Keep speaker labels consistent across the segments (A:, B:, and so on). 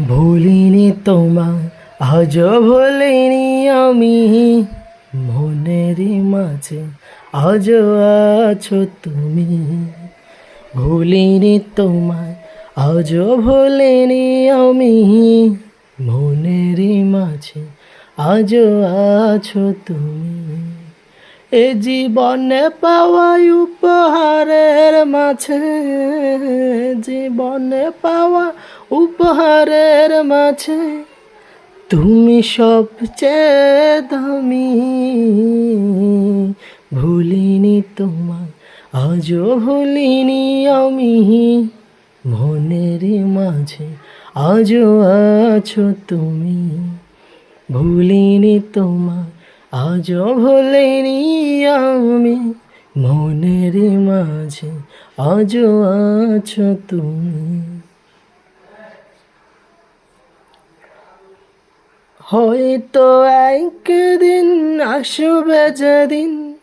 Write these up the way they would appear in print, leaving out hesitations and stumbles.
A: ভুলিনি তোমায়, আজও ভুলিনি আমি। মনের মাঝে আজও আছো তুমি। ভুলিনি তোমায়, আজও ভুলিনি আমি। মনের মাঝে আজও আছো তুমি। এ জীবনে পাওয়া উপহারের মাঝে, জীবনে পাওয়া উপহারের মাঝে তুমি সবচেয়ে দামি। ভুলিনি তোমায়, আজও ভুলিনি আমি। মনের মাঝে আজও আছো তুমি। ভুলিনি তোমায়, আজও ভুলিনি আমি। মনের মাঝে আজও আছো তুমি। হয়তো একদিন আসবে যেদিন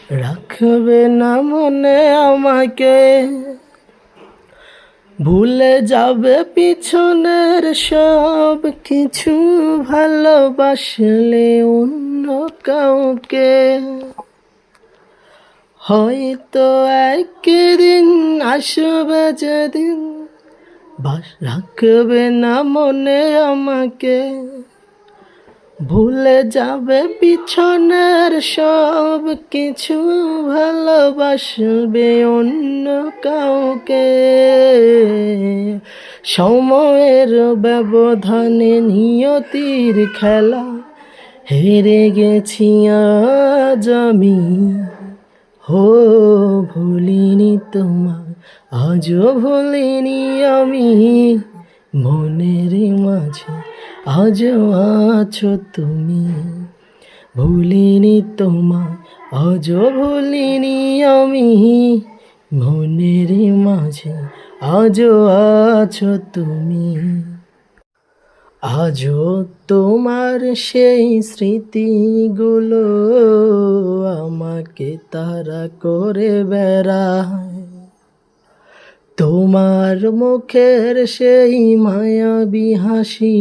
A: রাখবে না মনে আমাকে। ভুলে যাবে পিছনের সব কিছু, ভালোবাসলে অন্য কাউকে। হয়তো একদিন আসবে যেদিন রাখবে না মনে আমাকে। ভুলে যাবে পিছনের সব কিছু, ভালোবাসবে অন্য কাউকে। সময়ের ব্যবধানে নিয়তির খেলা হেরে গেছি আজ আমি। হো ভুলিনি তোমায়, আজও ভুলিনি আমি। মনের মাঝে আজও আছো তুমি। ভুলিনি তোমায়, আজও ভুলিনি আমি। মনের মাঝে আজও আছো তুমি। আজও তোমার সেই স্মৃতিগুলো আমাকে তাড়া করে বেড়ায়। তোমার মুখের সেই মায়াবী হাসি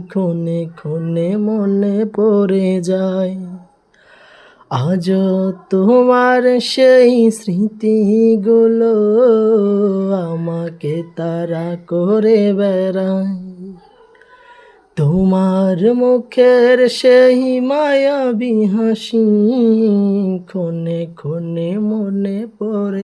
A: ক্ষণে ক্ষণে মনে পড়ে যায়। আজও তোমার সেই স্মৃতিগুলো আমাকে তাড়া করে বেড়ায়। তোমার মুখের সেই মায়াবী হাসি ক্ষণে ক্ষণে মনে পড়ে।